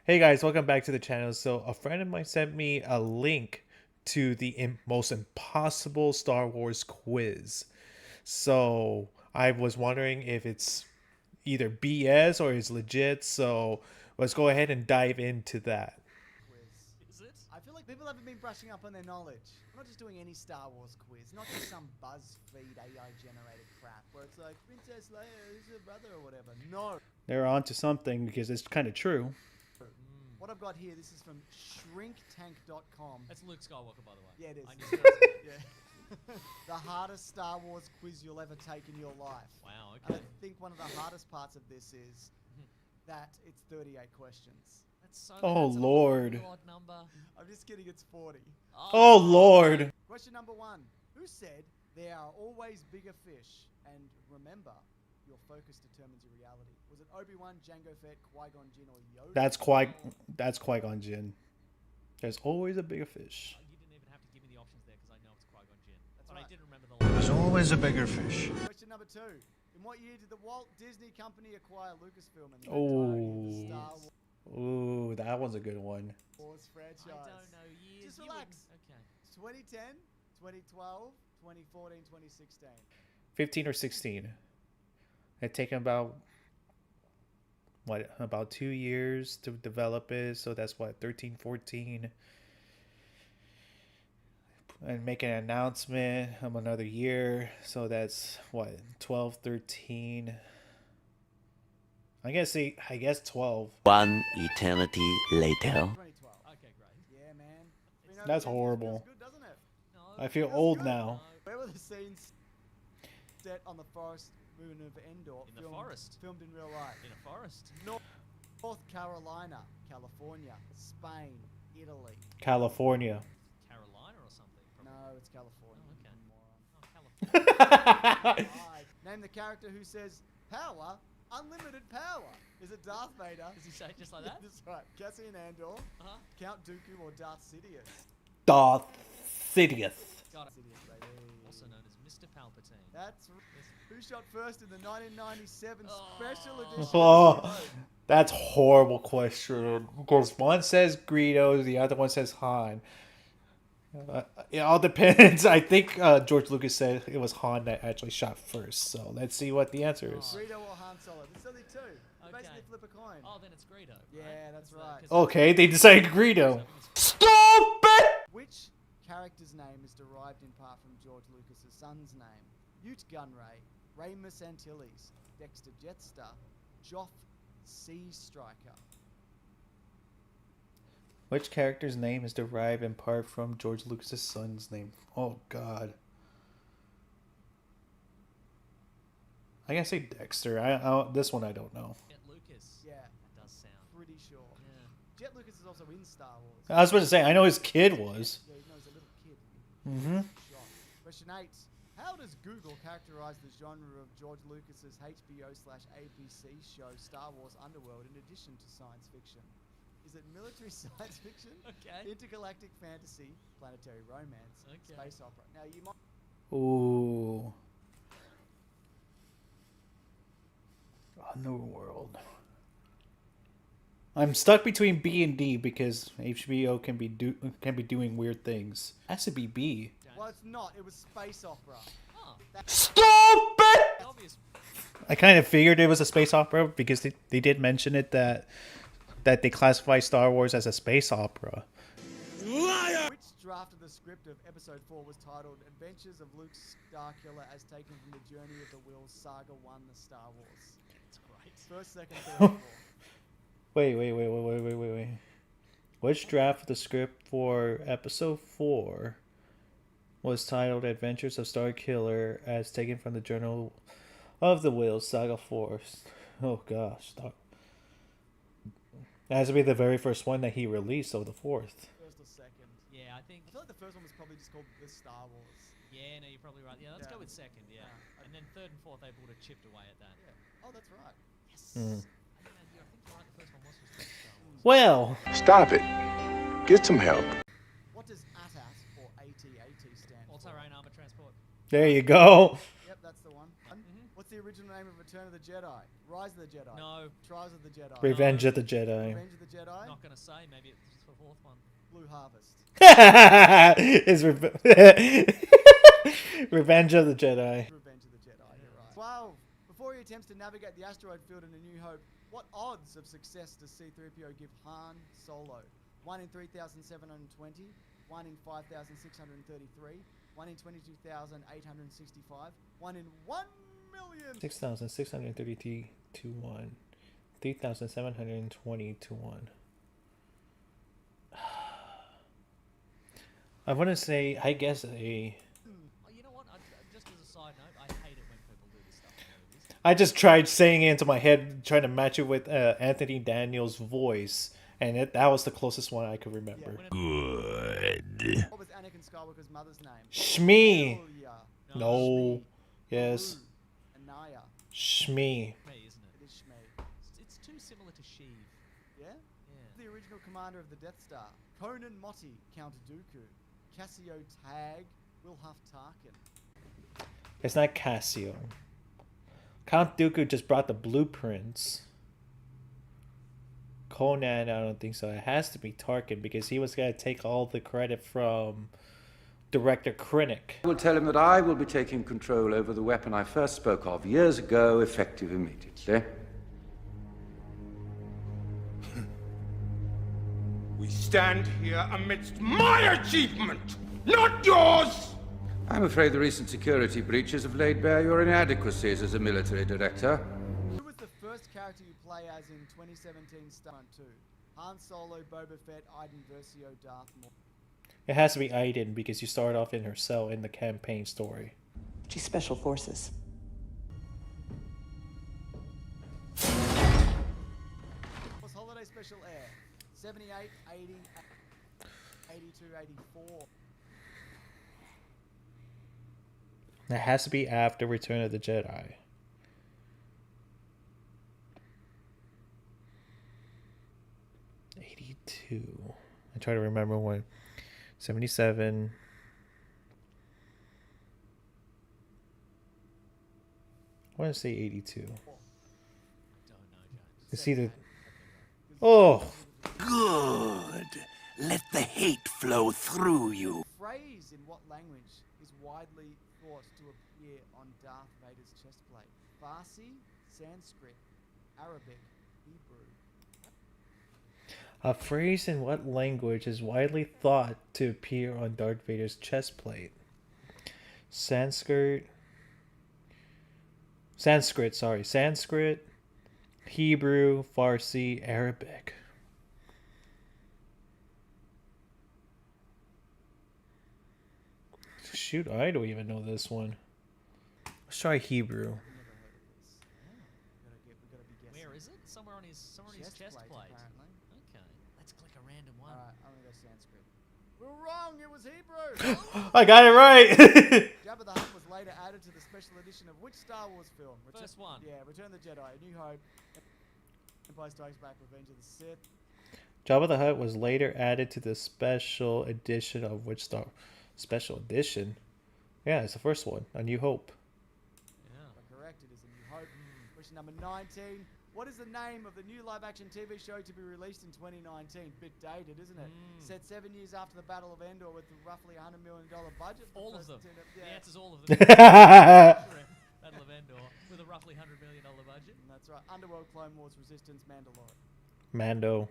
Hey guys, welcome back to the channel. So a friend of mine sent me a link to the most impossible Star Wars quiz. So I was wondering if it's either BS or it's legit. So let's go ahead and dive into that. Quiz. Is it? I feel like people haven't been brushing up on their knowledge. I'm not just doing any Star Wars quiz, not just some BuzzFeed AI generated crap where it's like Princess Leia is her brother or whatever. No. They're onto something because it's kind of true. What I've got here, this is from shrinktank.com. That's Luke Skywalker, by the way. Yeah, it is. I knew it. Yeah. The hardest Star Wars quiz you'll ever take in your life. Wow, And okay. I think one of the hardest parts of this is that it's 38 questions. That's so Oh, that's an Lord. odd number. I'm just kidding, it's 40. Oh Lord. Question number 1. Who said there are always bigger fish? And remember, your focus determines your reality. Was it Obi-Wan, Jango Fett, Qui-Gon Jinn, or Yoda? That's Qui-Gon Jinn. There's always a bigger fish. You didn't even have to give me the options there because I know it's Qui-Gon Jinn. That's But right. I did remember the line. There's always a bigger fish. Question number 2. In what year did the Walt Disney Company acquire Lucasfilm and the Oh. entirety of the Star Ooh, that one's a good one. Wars franchise? I don't know years. Just You relax. wouldn't- Okay. 2010, 2012, 2014, 2016. 15 or 16. It taken about 2 years to develop it, so that's what 13, 14, and make an announcement of another year, so that's what 12, 13. I guess 12. One eternity later. 2012. Okay, great. Yeah, man. 300 That's years horrible. Feels good, doesn't it? No. I feel Feels old good. now. Where were the scenes set on the forest moon of Endor? In the forest. Filmed in real life. In a forest. North Carolina, California, Spain, Italy. California. Carolina or something. Probably. No, it's California. Oh, okay. you moron. Oh, California. Right. Name the character who says power, unlimited power. Is it Darth Vader? Does he say it just like that? That's right. Cassian Andor, Uh-huh. Count Dooku, or Darth Sidious? Darth Sidious. Got it. Sidious, baby. Also known as Mr. Palpatine. That's who shot first in the 1997 special Oh. edition. Oh, that's horrible question. Because one says Greedo, the other one says Han. It all depends. I think George Lucas said it was Han that actually shot first. So let's see what the answer is. Greedo or Han Solo? There's only two. You Okay. basically flip a coin. Oh, then it's Greedo. Yeah, right? that's the- right. 'cause Okay, they decided Greedo. Stupid! Which character's name is derived in part from George Lucas's son's name? Ute Gunray, Ramus Antilles, Dexter Jetstar, Joff Sea Striker. Which character's name is derived in part from George Lucas's son's name? Oh God. I gotta say Dexter. This one I don't know. Jet Lucas. Yeah, That does sound. pretty sure. Yeah. Jet Lucas is also in Star Wars. I was about to say I know his kid was. Yeah, he knows a little kid. Mm-hmm. Shot. Question 8. How does Google characterize the genre of George Lucas's HBO/ABC show Star Wars Underworld in addition to science fiction? Is it military science fiction, Okay. intergalactic fantasy, planetary romance, Okay. space opera? Now you might. Ooh. Underworld. I'm stuck between B and D because HBO can be doing weird things. Has to be B. Well, it's not. It was space opera. Oh, Stupid! obvious. I kind of figured it was a space opera because they did mention it that they classify Star Wars as a space opera. Which draft of the script of Episode 4 was titled Adventures of Luke Starkiller as taken from the Journey of the Wills Saga 1 The Star Wars? That's great. First, second, third, fourth. Wait. Which draft of the script for Episode 4 was titled Adventures of Star Killer as taken from the Journal of the Wills Saga 4? Oh gosh. That has to be the very first one that he released, so the fourth. First or second. Yeah, I think. I feel like the first one was probably just called The Star Wars. Yeah, no, you're probably right. Yeah, let's Yeah. go with second. Yeah. And then third and fourth, they would have chipped away at that. Yeah. Oh, that's right. Yes. Mm. I think you're right. The first one was Star Wars. Well, Stop it. Get some help. What does AT-AT or AT-AT stand for? All-terrain armor transport. there you go. Yep, that's the one. What's the original name of Return of the Jedi? Rise of the Jedi. No, Trials of the Jedi. Revenge of the Jedi. Revenge of the Jedi. not gonna say. Maybe it's just the fourth one. Blue Harvest. It's Revenge of the Jedi. Revenge of the Jedi. You're right. 12. Before he attempts to navigate the asteroid field in A New Hope, what odds of success does C-3PO give Han Solo? 1 in 3,720, 1 in 5,633, 1 in 22,865, 1 in 1,000,000. 6,633 to 1. 3,720 to 1. I want to say, I guess a. Oh, you know what? Just as a side note, I hate it when people do this stuff in movies. I just tried saying it into my head, trying to match it with Anthony Daniels' voice, and that was the closest one I could remember. Good. What was Anakin Skywalker's mother's name? Shmi. Elia, No. Yes. Beru, Anaya. Shmi. Me, isn't it? It is Shmi. It's too similar to Sheev. Yeah? Yeah. The original commander of the Death Star. Conan Motti, Count Dooku. Cassio Tag, Wilhuff Tarkin. It's not Cassio. Count Dooku just brought the blueprints. Conan, I don't think so. It has to be Tarkin because he was going to take all the credit from director Krennic. I will tell him that I will be taking control over the weapon I first spoke of years ago, effective immediately. We stand here amidst my achievement, not yours! I'm afraid the recent security breaches have laid bare your inadequacies as a military director. Who was the first character you play as in 2017 Star Wars 2? Han Solo, Boba Fett, Iden Versio, Darth Maul. It has to be Iden because you start off in her cell in the campaign story. She's special forces. Was Holiday Special Air? 78, 80, 82, 84. It has to be after Return of the Jedi. '82. I try to remember when. 77. I want to say 82. Don't know, James. It's either. Oh, Good. Let the hate flow through you. Phrase in what language is widely thought to appear on Darth Vader's chest plate? Farsi, Sanskrit, Arabic, Hebrew. a phrase in what language is widely thought to appear on Darth Vader's chest plate? Sanskrit, Hebrew, Farsi, Arabic. Shoot, I don't even know this one. Let's try Hebrew. Never heard of this. We gotta be guessing. Where is it? Somewhere on his chest plate. Apparently. Okay. Let's click a random one. Alright, I'm gonna go Sanskrit. We're wrong, it was Hebrew! I got it right. Jabba the Hutt was later added to the special edition of which Star Wars film? First one. Yeah, Return of the Jedi, A New Hope, Empire Strikes Back, Revenge of the Sith. Jabba the Hutt was later added to the special edition of which Star? Special edition? Yeah, it's the first one, A New Hope. Yeah. Correct, it is A New Hope. Question number 19. What is the name of the new live-action TV show to be released in 2019? Bit dated, isn't it? Set 7 years after the Battle of Endor with a roughly $100 million budget. for All the of them. first two- The Yeah, answer's all of them. Correct. Battle of Endor with a roughly $100 million budget. that's right. Underworld, Clone Wars, Resistance, Mandalorian. Mando.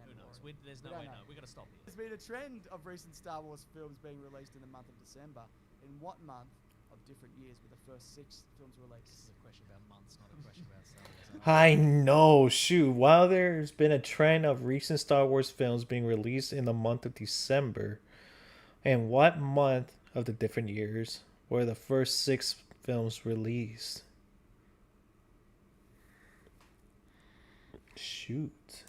Who knows? There's We no don't way, know. no. We gotta stop here. There's been a trend of recent Star Wars films being released in the month of December. In what month of different years were the first 6 films This released? is a question about months, not a question about Star Wars. I know, shoot. While there's been a trend of recent Star Wars films being released in the month of December, and what month of the different years were the first 6 films released? Shoot.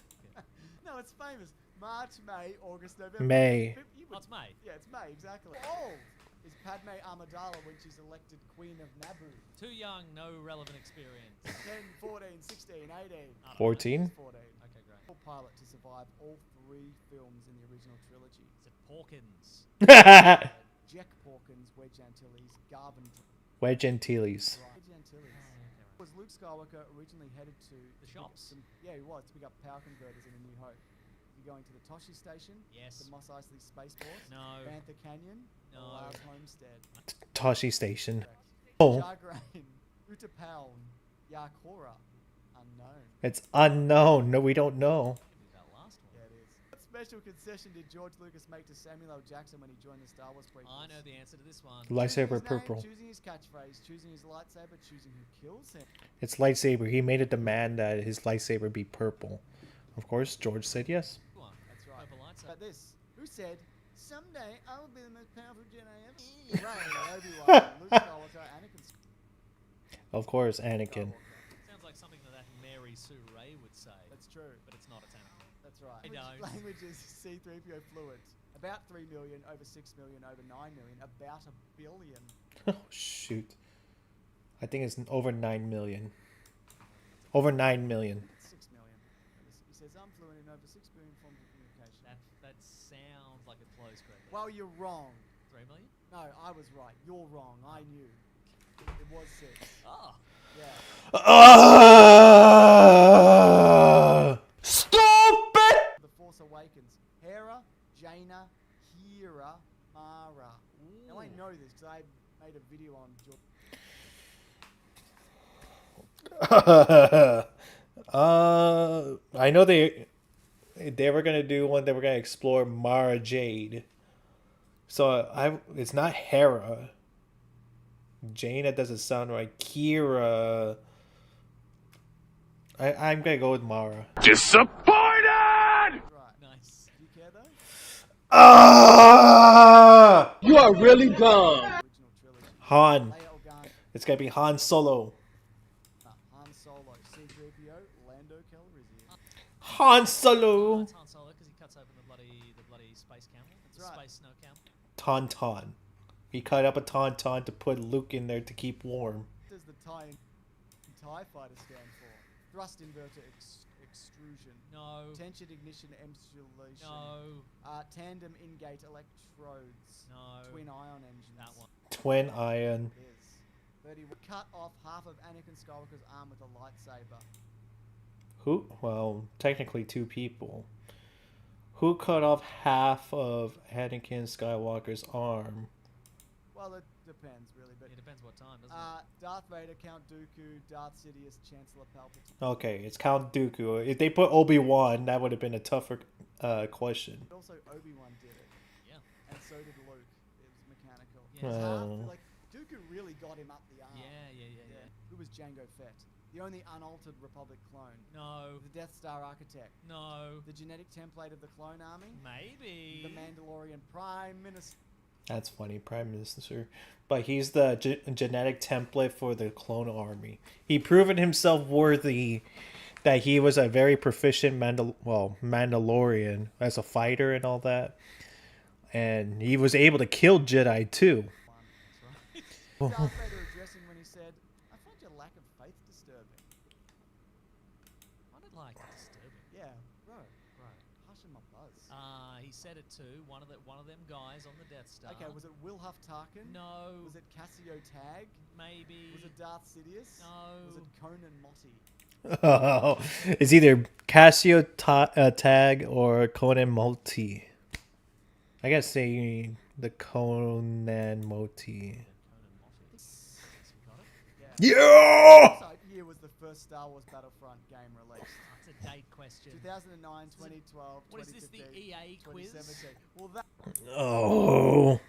No, it's famous. March, May, August, November. May. You Oh, would- it's May. Yeah, it's May, exactly. How old is Padme Amidala when she's elected Queen of Naboo? Too young, no relevant experience. 10, 14, 16, 18. I don't know. 14? 14. Okay, great. Full pilot to survive all 3 films in the original trilogy. Is it Porkins? Jack Porkins, Wedge Antilles, Garvin. Wedge Antilles. Wedge Antilles. Was Luke Skywalker originally headed to The pick up shops? yeah, he was to pick up power converters in A New Hope. You're going to the Toshi Station, Yes. the Mos Eisley Spaceport, No. Bantha Canyon, No. or Lars Homestead. Toshi Station. Correct. Oh, Jagrain, Utapaln, Yakora, unknown. it's unknown. No, we don't know. Give me that last one. Yeah, it is. What special concession did George Lucas make to Samuel L. Jackson when he joined the Star Wars prequels? I know the answer to this one. Lightsaber Choosing his name, purple. choosing his catchphrase, choosing his lightsaber, choosing who kills him. It's lightsaber. He made a demand that his lightsaber be purple. Of course, George said yes. One. That's right. Purple lightsaber. But this, who said, someday I will be the most powerful Jedi ever? Ray, Obi-Wan, Luke Skywalker, Anakin Of course, Anakin. Skywalker. Sounds like something that Mary Sue Ray would say. That's true. But it's not. It's Anakin. That's right. I don't. Language is C-3PO fluent. About 3 million, over 6 million, over 9 million, about a billion. Oh, shoot. I think it's over 9 million. Over 9 million. 6 million. He says, I'm fluent in over 6 billion forms of communication. That sounds like it flows correctly. Well, you're wrong. 3 million? No, I was right. You're wrong. I knew. It was 6. Oh. Yeah. Stupid! The Force Awakens. Hera, Jaina, Hera, Mara. Now I know this because I made a video on I know they were gonna do one. They were gonna explore Mara Jade. So it's not Hera. Jaina doesn't sound right. Kira. I'm gonna go with Mara. Disappointed! right. Nice. Do you care though? Ah! You are really dumb. Original trilogy. Han. Leia Organa, It's gonna be Han Solo. Han Solo, C-3PO, Lando Calrissian. Han Solo. It's Han Solo because he cuts open the bloody space camel. That's the right. Space snow camel. Tauntaun. He cut up a Tauntaun to put Luke in there to keep warm. What does the TIE fighter stand for? Thrust inverter extrusion. No. Tension ignition emulation. No. Tandem in-gate electrodes. No. Twin ion engines. That one. Twin Iron. It is. 30. Cut off half of Anakin Skywalker's arm with a lightsaber. Who? Well, technically 2 people. Who cut off half of Anakin Skywalker's arm? Well, it depends really, but It depends what time, doesn't it? Darth Vader, Count Dooku, Darth Sidious, Chancellor Palpatine. Okay, it's Count Dooku. If they put Obi-Wan, that would have been a tougher question. But also Obi-Wan did it, Yeah. and so did Luke. It was mechanical. Yeah. It's hard, Oh. like Dooku really got him up the arm. Yeah. Who was Jango Fett? The only unaltered Republic clone. No. The Death Star architect. No. The genetic template of the clone army. Maybe. The Mandalorian Prime Minister. That's funny, Prime Minister. But he's the genetic template for the clone army. He proven himself worthy that he was a very proficient Mandalorian as a fighter and all that. And he was able to kill Jedi too. Darth Vader addressing when he said, I find your lack of faith disturbing. I don't like disturbing. Yeah, bro, hushing my buzz. He said it to one of them guys on the Death Star. Okay, was it Wilhuff Tarkin? No. Was it Cassio Tag? Maybe. Was it Darth Sidious? No. Was it Conan Motti? It's either Cassio Tag or Conan Multi. I gotta say the Conan Multi. Yeah. Yeah! So year was the first Star Wars Battlefront game released. That's a date question. 2009, 2012, What is this, the 2015, EA quiz? 2017. Well, that Oh,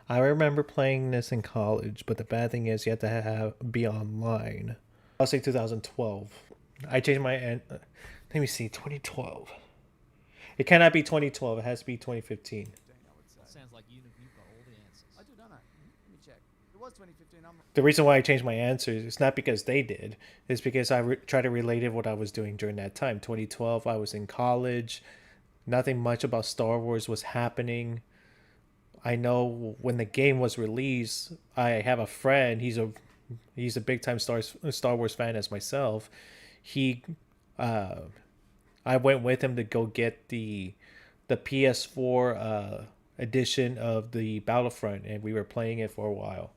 I remember playing this in college, but the bad thing is you have to be online. I'll say 2012. I changed my let me see, 2012. It cannot be 2012. It has to be 2015. I would say. Sounds like you've got all the answers. I do, don't I? Let me check. It was 2015. The reason why I changed my answers is not because they did. It's because I try to relate it what I was doing during that time. 2012, I was in college. Nothing much about Star Wars was happening. I know when the game was released, I have a friend. He's a big time Star Wars fan as myself. I went with him to go get the PS4 edition of the Battlefront, and we were playing it for a while.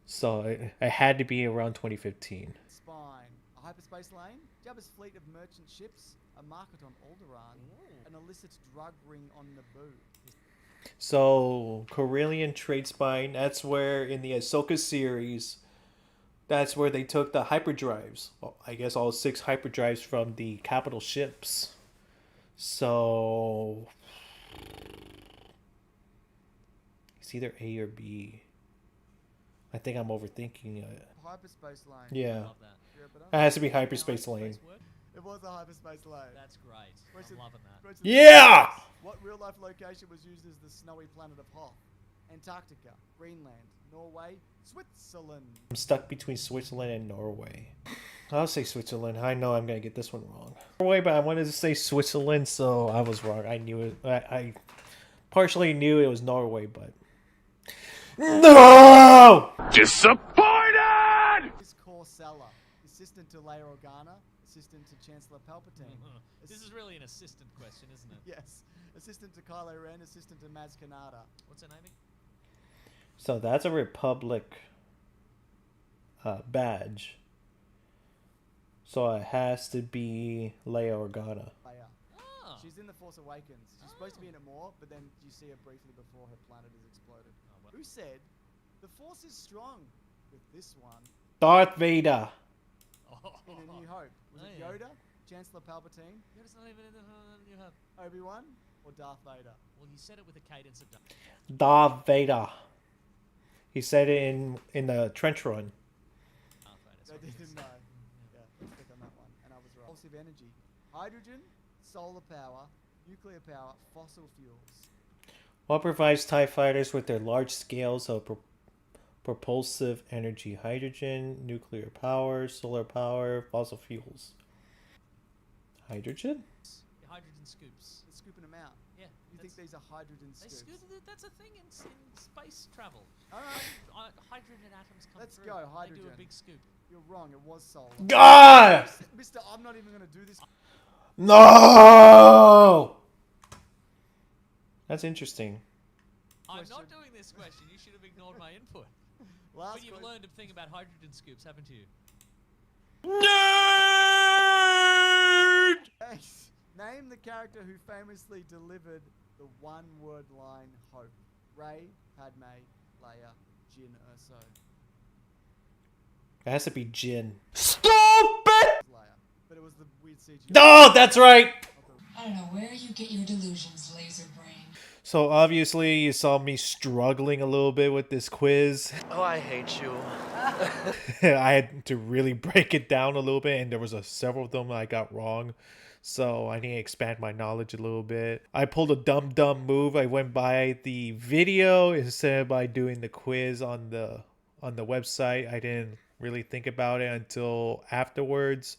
So it had to be around 2015. Spine, a hyperspace lane, Jabba's fleet of merchant ships, a market on Alderaan, an illicit drug ring on Naboo. So, Corellian Trade Spine, that's where in the Ahsoka series, that's where they took the hyperdrives. Well, I guess all 6 hyperdrives from the capital ships. So, it's either A or B. I think I'm overthinking it. Hyperspace lane. Yeah. Love that. Yeah, but It has to be hyperspace lane. Hyperspace work? it was a hyperspace lane. That's great. Question- I'm loving that. question- Yeah! What real-life location was used as the snowy planet of Hoth? Antarctica, Greenland, Norway, Switzerland. I'm stuck between Switzerland and Norway. I'll say Switzerland. I know I'm going to get this one wrong. Norway, but I wanted to say Switzerland, so I was wrong. I knew it. I partially knew it was Norway, but... No! Disappointed! Is Corsella, assistant to Leia Organa, assistant to Chancellor Palpatine. This is really an assistant question, isn't it? Yes, assistant to Kylo Ren, assistant to Maz Kanata. What's her name? So that's a Republic badge. So it has to be Leia Organa. Leia. Oh. She's in The Force Awakens. She's supposed to be in it more, but then you see her briefly before her planet is exploded. well. Who said, the Force is strong with this one Darth Vader. in A New Hope? Was it Oh, yeah. Yoda, Chancellor Palpatine, Yoda's not even in the New Hope. Obi-Wan, or Darth Vader? Well, you said it with a cadence of Darth Vader. He said it in the trench run. Darth Vader. They Sorry. didn't know. Yeah, let's click on that one. And I was wrong. Impulsive energy. Hydrogen, solar power, nuclear power, fossil fuels. What provides TIE fighters with their large scales of propulsive energy? Hydrogen, nuclear power, solar power, fossil fuels. Hydrogen? Hydrogen scoops. They're scooping them out. Yeah. You think that's- these are hydrogen they scoops? that's a thing in space travel. Alright, Hydrogen atoms come Let's through. go, They do hydrogen. a big scoop. you're wrong. It was solar. God! Mister, I'm not even going to do this. No! That's interesting. I'm Question. not doing this question. You should have ignored my input. Last But you've question. learned a thing about hydrogen scoops, haven't you? Thanks. Name the character who famously delivered the one-word line hope. Rey, Padme, Leia, Jin Erso. It has to be Jin. Stupid! Leia. But it was the weird CGI. Oh, that's right! I don't know where you get your delusions, laser brain. So obviously you saw me struggling a little bit with this quiz. Oh, I hate you. I had to really break it down a little bit, and there was several of them I got wrong. So I need to expand my knowledge a little bit. I pulled a dumb move. I went by the video instead of by doing the quiz on the website. I didn't really think about it until afterwards.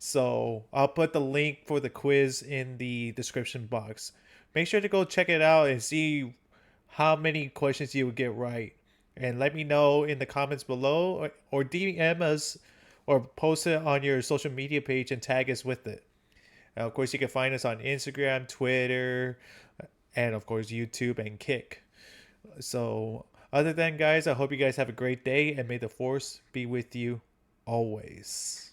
So I'll put the link for the quiz in the description box. Make sure to go check it out and see how many questions you would get right. And let me know in the comments below, or DM us or post it on your social media page and tag us with it. And of course, you can find us on Instagram, Twitter, and of course, YouTube and Kick. So other than guys, I hope you guys have a great day, and may the Force be with you always.